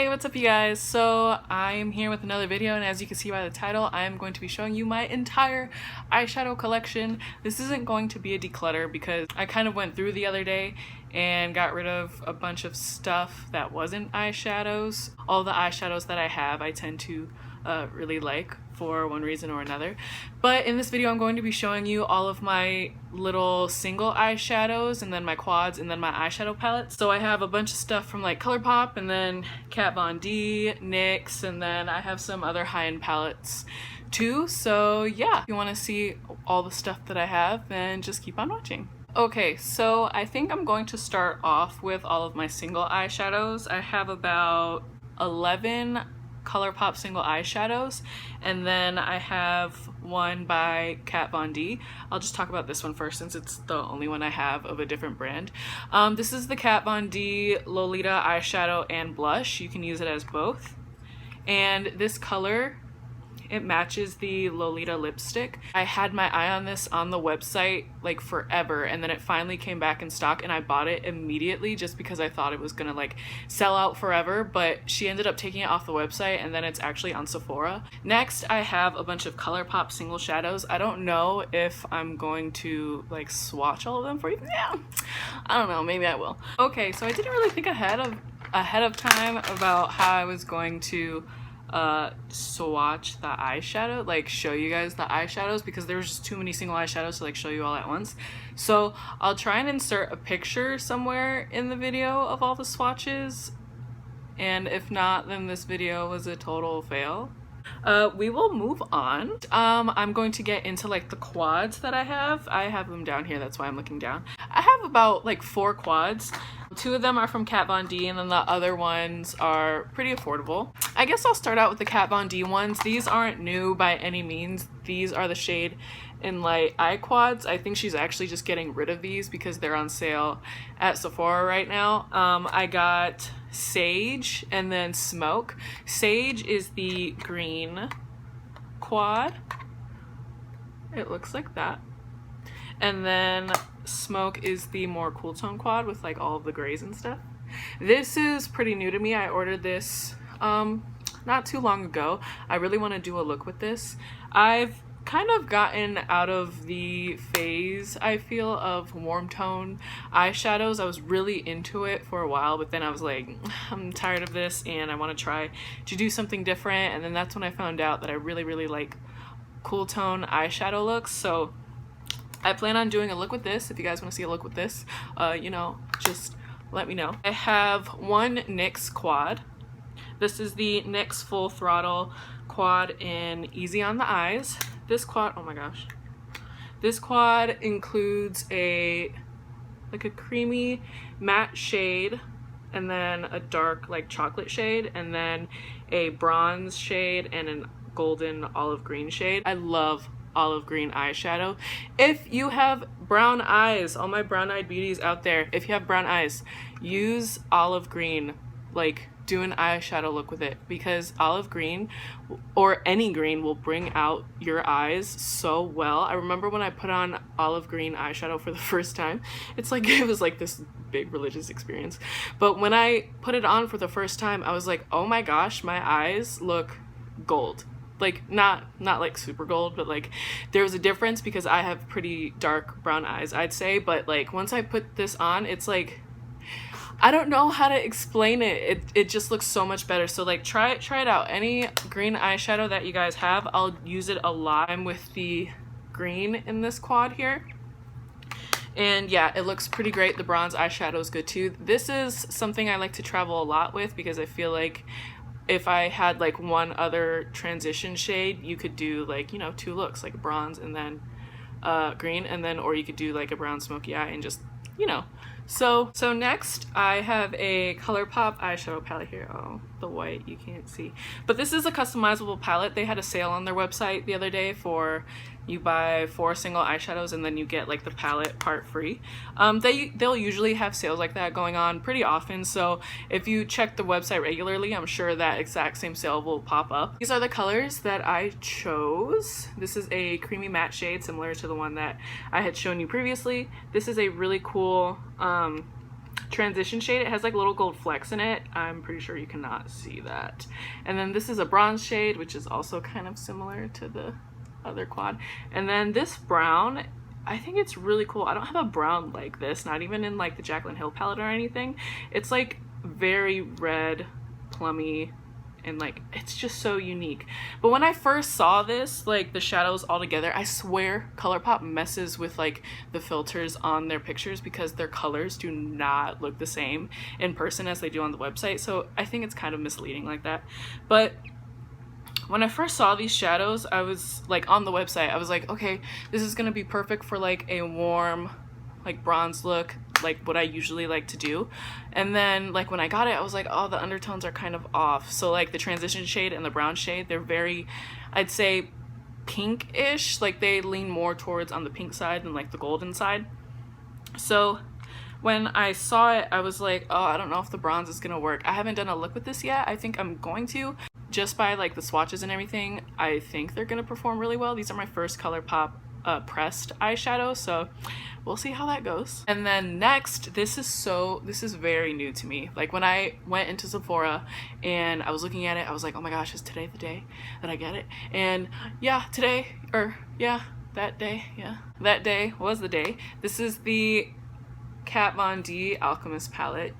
Hey, what's up you guys? So I am here with another video, and as you can see by the title, I am going to be showing you my entire eyeshadow collection. This isn't going to be a declutter because I kind of went through the other day and got rid of a bunch of stuff that wasn't eyeshadows. All the eyeshadows that I have I tend to really like for one reason or another. But in this video I'm going to be showing you all of my little single eyeshadows and then my quads and then my eyeshadow palettes. So I have a bunch of stuff from like Colourpop and then Kat Von D, NYX, and then I have some other high-end palettes too. So yeah, if you want to see all the stuff that I have, then just keep on watching. Okay, so I think I'm going to start off with all of my single eyeshadows. I have about 11 Colourpop single eyeshadows, and then I have one by Kat Von D. I'll just talk about this one first since it's the only one I have of a different brand. This is the Kat Von D Lolita eyeshadow and blush. You can use it as both. And this color, it matches the Lolita lipstick. I had my eye on this on the website like forever, and then it finally came back in stock and I bought it immediately just because I thought it was gonna like sell out forever, but she ended up taking it off the website and then it's actually on Sephora. Next, I have a bunch of Colourpop single shadows. I don't know if I'm going to like swatch all of them for you. Yeah, I don't know, maybe I will. Okay, so I didn't really think ahead of time about how I was going to swatch the eyeshadow, like show you guys the eyeshadows, because there's just too many single eyeshadows to like show you all at once. So I'll try and insert a picture somewhere in the video of all the swatches, and if not, then this video was a total fail. We will move on. I'm going to get into like the quads that I have. I have them down here, that's why I'm looking down. I have about like 4 quads. 2 of them are from Kat Von D and then the other ones are pretty affordable. I guess I'll start out with the Kat Von D ones. These aren't new by any means. These are the shade in light eye quads. I think she's actually just getting rid of these because they're on sale at Sephora right now. I got Sage and then Smoke. Sage is the green quad. It looks like that. And then Smoke is the more cool tone quad with like all of the grays and stuff. This is pretty new to me. I ordered this not too long ago. I really want to do a look with this. I've kind of gotten out of the phase, I feel, of warm tone eyeshadows. I was really into it for a while, but then I was like, I'm tired of this and I want to try to do something different. And then that's when I found out that I really like cool tone eyeshadow looks. So I plan on doing a look with this. If you guys want to see a look with this, you know, just let me know. I have one NYX quad. This is the NYX Full Throttle quad in Easy on the Eyes. This quad, oh my gosh. This quad includes a creamy matte shade, and then a dark like chocolate shade, and then a bronze shade and a golden olive green shade. I love olive green eyeshadow. If you have brown eyes, all my brown eyed beauties out there, if you have brown eyes, use olive green. Like, do an eyeshadow look with it, because olive green or any green will bring out your eyes so well. I remember when I put on olive green eyeshadow for the first time, it's like it was like this big religious experience. But when I put it on for the first time, I was like, oh my gosh, my eyes look gold. Like not like super gold, but like there was a difference because I have pretty dark brown eyes, I'd say. But like once I put this on, it's like, I don't know how to explain it. It just looks so much better. So like try it out. Any green eyeshadow that you guys have, I'll use it a lot. I'm with the green in this quad here. And yeah, it looks pretty great. The bronze eyeshadow is good too. This is something I like to travel a lot with because I feel like if I had like one other transition shade, you could do like, you know, 2 looks, like bronze and then green, and then, or you could do like a brown smoky eye and just, you know. So next I have a Colourpop eyeshadow palette here. Oh, the white you can't see. But this is a customizable palette. They had a sale on their website the other day for you buy 4 single eyeshadows and then you get like the palette part free. They'll usually have sales like that going on pretty often, so if you check the website regularly, I'm sure that exact same sale will pop up. These are the colors that I chose. This is a creamy matte shade similar to the one that I had shown you previously. This is a really cool transition shade. It has like little gold flecks in it. I'm pretty sure you cannot see that. And then this is a bronze shade, which is also kind of similar to the other quad. And then this brown, I think it's really cool. I don't have a brown like this, not even in like the Jaclyn Hill palette or anything. It's like very red, plummy, and like it's just so unique. But when I first saw this, like the shadows all together, I swear Colourpop messes with like the filters on their pictures because their colors do not look the same in person as they do on the website. So I think it's kind of misleading like that. But when I first saw these shadows, I was like on the website, I was like, okay, this is gonna be perfect for like a warm, like bronze look, like what I usually like to do. And then like when I got it, I was like, oh, the undertones are kind of off. So like the transition shade and the brown shade, they're very, I'd say pink-ish, like they lean more towards on the pink side than like the golden side. So when I saw it, I was like, oh, I don't know if the bronze is gonna work. I haven't done a look with this yet. I think I'm going to. Just by like the swatches and everything, I think they're gonna perform really well. These are my first Colourpop pressed eyeshadow, so we'll see how that goes. And then next, this is very new to me. Like when I went into Sephora and I was looking at it, I was like, oh my gosh, is today the day that I get it? And yeah, today, or yeah, that day was the day. This is the Kat Von D Alchemist palette.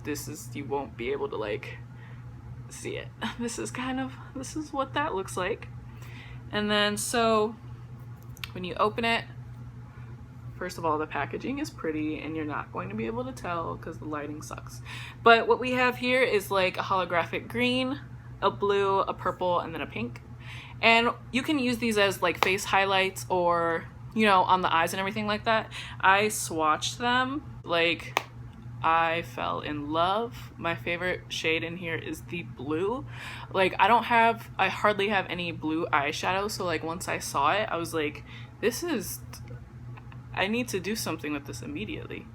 This is, you won't be able to like see it. This is what that looks like. And then so when you open it, first of all, the packaging is pretty and you're not going to be able to tell because the lighting sucks. But what we have here is like a holographic green, a blue, a purple, and then a pink. And you can use these as like face highlights or, you know, on the eyes and everything like that. I swatched them, like I fell in love. My favorite shade in here is the blue. Like I hardly have any blue eyeshadow, so like once I saw it, I was like, I need to do something with this immediately.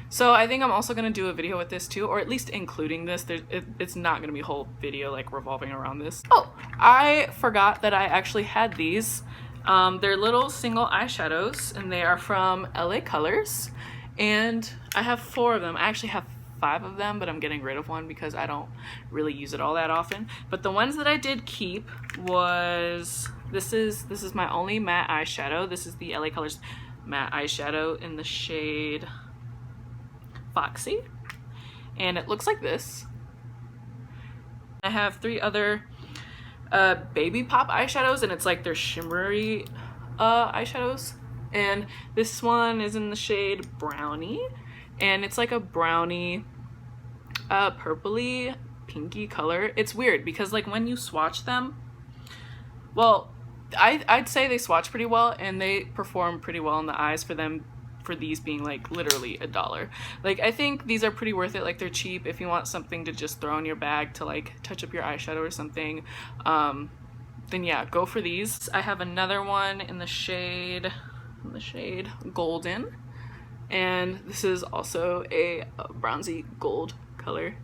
So I think I'm also gonna do a video with this too, or at least including this. It's not gonna be a whole video like revolving around this. Oh, I forgot that I actually had these. They're little single eyeshadows and they are from LA Colors. And I have 4 of them. I actually have 5 of them, but I'm getting rid of one because I don't really use it all that often. But the ones that I did keep was, this is my only matte eyeshadow. This is the LA Colors matte eyeshadow in the shade Foxy. And it looks like this. I have 3 other Baby Pop eyeshadows, and it's like they're shimmery eyeshadows. And this one is in the shade Brownie, and it's like a brownie purpley pinky color. It's weird because like when you swatch them, well, I'd say they swatch pretty well and they perform pretty well in the eyes for these being like literally $1. Like I think these are pretty worth it. Like they're cheap if you want something to just throw in your bag to like touch up your eyeshadow or something. Then yeah, go for these. I have another one in the shade Golden, and this is also a bronzy gold color.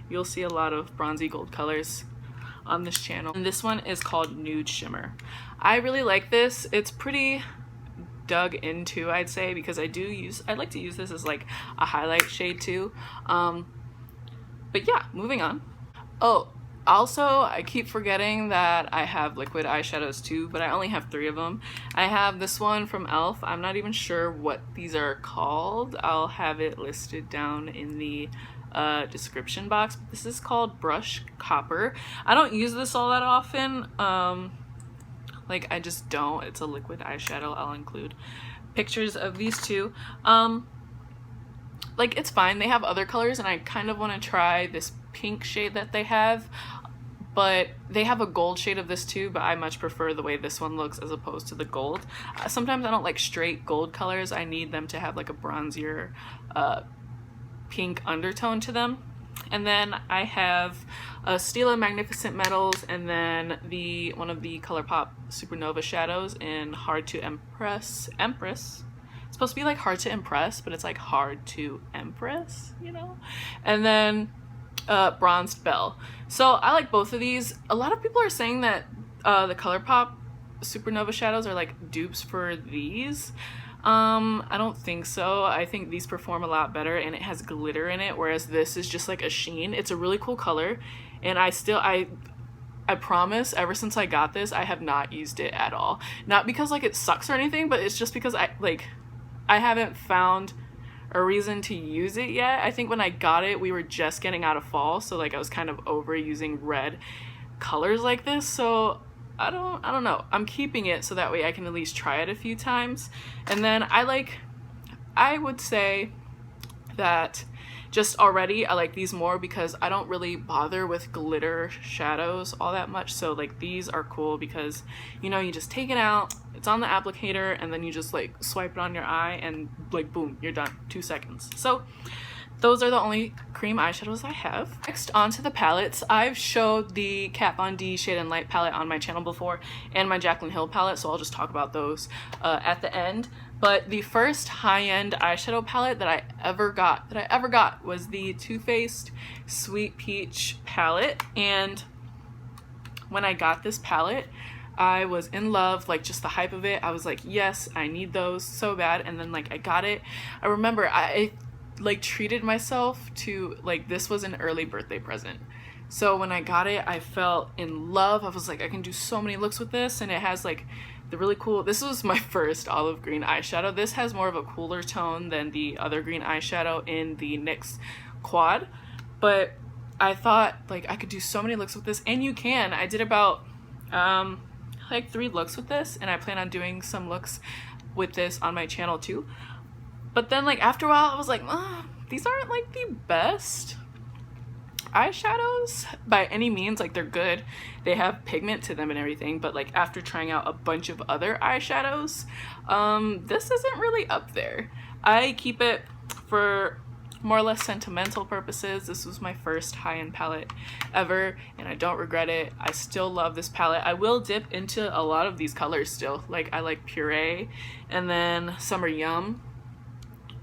You'll see a lot of bronzy gold colors on this channel. And this one is called Nude Shimmer. I really like this. It's pretty dug into, I'd say, because I like to use this as like a highlight shade too. But yeah, moving on. Oh, also, I keep forgetting that I have liquid eyeshadows too, but I only have 3 of them. I have this one from e.l.f. I'm not even sure what these are called. I'll have it listed down in the description box. But this is called Brush Copper. I don't use this all that often. Like I just don't. It's a liquid eyeshadow. I'll include pictures of these 2. Like it's fine. They have other colors and I kind of want to try this pink shade that they have, but they have a gold shade of this too, but I much prefer the way this one looks as opposed to the gold. Sometimes I don't like straight gold colors. I need them to have like a bronzier pink undertone to them. And then I have a Stila Magnificent Metals, and then one of the Colourpop Supernova shadows in Hard to Empress. It's supposed to be like hard to impress, but it's like hard to empress, you know? And then Bronzed Belle. So I like both of these. A lot of people are saying that the Colourpop Supernova shadows are like dupes for these. I don't think so. I think these perform a lot better, and it has glitter in it, whereas this is just like a sheen. It's a really cool color, and I promise, ever since I got this, I have not used it at all. Not because like it sucks or anything, but it's just because I haven't found a reason to use it yet. I think when I got it, we were just getting out of fall, so like I was kind of over using red colors like this, so I don't know. I'm keeping it so that way I can at least try it a few times. And then I would say that just already I like these more because I don't really bother with glitter shadows all that much. So like these are cool because, you know, you just take it out, it's on the applicator, and then you just like swipe it on your eye and like boom, you're done. 2 seconds. So those are the only cream eyeshadows I have. Next, onto the palettes. I've showed the Kat Von D Shade and Light palette on my channel before, and my Jaclyn Hill palette, so I'll just talk about those at the end. But the first high-end eyeshadow palette that I ever got was the Too Faced Sweet Peach palette. And when I got this palette, I was in love, like just the hype of it. I was like, yes, I need those so bad. And then like I got it. I remember I like treated myself to, like, this was an early birthday present. So when I got it, I felt in love. I was like, I can do so many looks with this, and it has like the really cool, this was my first olive green eyeshadow. This has more of a cooler tone than the other green eyeshadow in the NYX quad, but I thought like I could do so many looks with this, and you can. I did about like 3 looks with this, and I plan on doing some looks with this on my channel too. But then like after a while I was like, these aren't like the best eyeshadows by any means. Like they're good, they have pigment to them and everything, but like after trying out a bunch of other eyeshadows, this isn't really up there. I keep it for more or less sentimental purposes. This was my first high-end palette ever, and I don't regret it. I still love this palette. I will dip into a lot of these colors still. Like I like Puree, and then Summer Yum,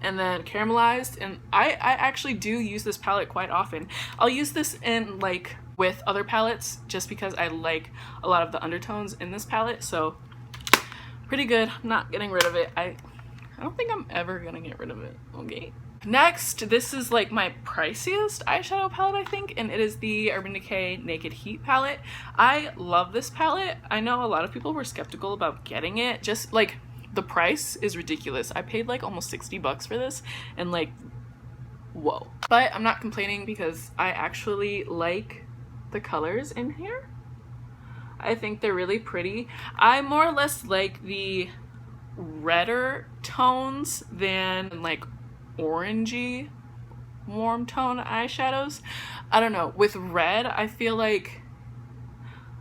and then Caramelized, and I actually do use this palette quite often. I'll use this in like with other palettes just because I like a lot of the undertones in this palette, so pretty good. I'm not getting rid of it. I don't think I'm ever gonna get rid of it. Okay. Next, this is like my priciest eyeshadow palette, I think, and it is the Urban Decay Naked Heat palette. I love this palette. I know a lot of people were skeptical about getting it, just like the price is ridiculous. I paid like almost 60 bucks for this, and like, whoa. But I'm not complaining because I actually like the colors in here. I think they're really pretty. I more or less like the redder tones than like orangey warm tone eyeshadows. I don't know, with red I feel like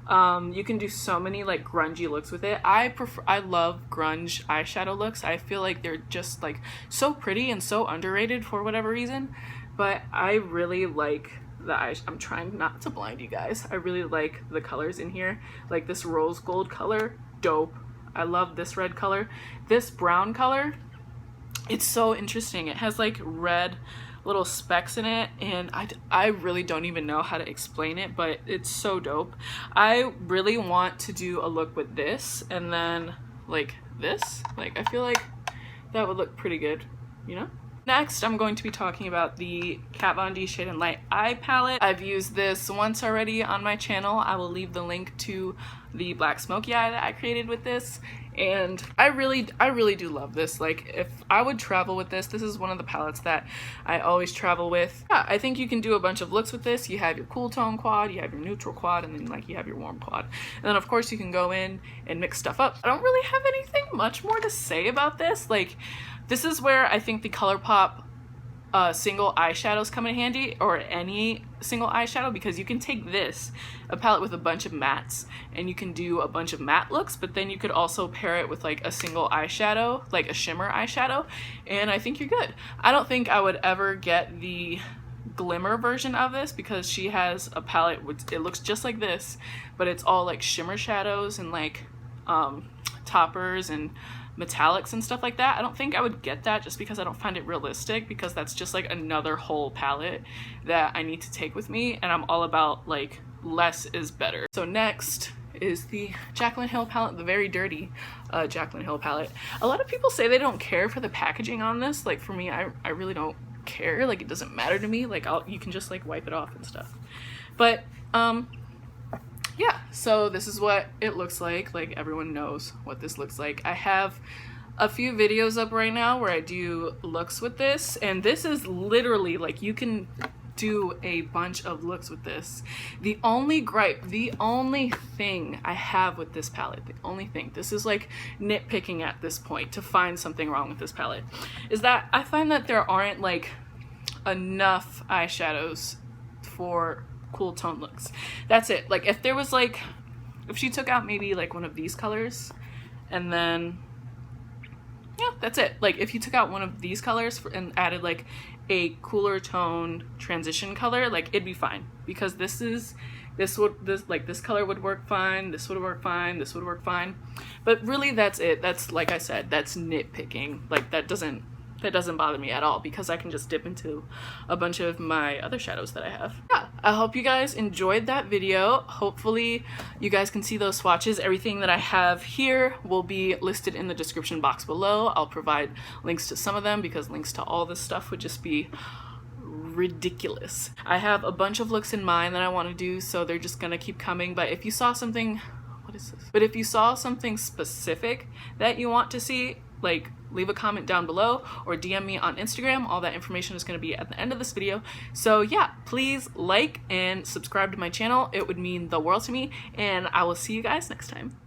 you can do so many like grungy looks with it. I love grunge eyeshadow looks. I feel like they're just like so pretty and so underrated for whatever reason, but I really like the I'm trying not to blind you guys. I really like the colors in here. Like this rose gold color, dope. I love this red color. This brown color, it's so interesting. It has like red little specks in it, and I really don't even know how to explain it, but it's so dope. I really want to do a look with this and then like this. Like I feel like that would look pretty good, you know? Next, I'm going to be talking about the Kat Von D Shade and Light Eye palette. I've used this once already on my channel. I will leave the link to the black smoky eye that I created with this, and I really do love this. Like if I would travel with this, this is one of the palettes that I always travel with. Yeah, I think you can do a bunch of looks with this. You have your cool tone quad, you have your neutral quad, and then like you have your warm quad. And then of course you can go in and mix stuff up. I don't really have anything much more to say about this. Like this is where I think the Colourpop single eyeshadows come in handy, or any single eyeshadow, because you can take this, a palette with a bunch of mattes, and you can do a bunch of matte looks, but then you could also pair it with like a single eyeshadow, like a shimmer eyeshadow, and I think you're good. I don't think I would ever get the glimmer version of this because she has a palette which it looks just like this, but it's all like shimmer shadows and like toppers and metallics and stuff like that. I don't think I would get that just because I don't find it realistic, because that's just like another whole palette that I need to take with me, and I'm all about like less is better. So next is the Jaclyn Hill palette, the very dirty Jaclyn Hill palette. A lot of people say they don't care for the packaging on this. Like for me, I really don't care. Like it doesn't matter to me. Like you can just like wipe it off and stuff. But yeah, so this is what it looks like. Like everyone knows what this looks like. I have a few videos up right now where I do looks with this, and this is literally like you can do a bunch of looks with this. The only gripe, the only thing I have with this palette, the only thing, this is like nitpicking at this point to find something wrong with this palette, is that I find that there aren't like enough eyeshadows for cool tone looks. That's it. Like if there was like, if she took out maybe like one of these colors and then yeah, that's it. Like if you took out one of these colors and added like a cooler tone transition color, like it'd be fine, because this color would work fine, this would work fine, this would work fine. But really that's it. That's, like I said, that's nitpicking. Like that doesn't bother me at all, because I can just dip into a bunch of my other shadows that I have. Yeah, I hope you guys enjoyed that video. Hopefully you guys can see those swatches. Everything that I have here will be listed in the description box below. I'll provide links to some of them, because links to all this stuff would just be ridiculous. I have a bunch of looks in mind that I want to do, so they're just gonna keep coming. But if you saw something, what is this? But if you saw something specific that you want to see, like leave a comment down below or DM me on Instagram. All that information is going to be at the end of this video. So yeah, please like and subscribe to my channel. It would mean the world to me, and I will see you guys next time.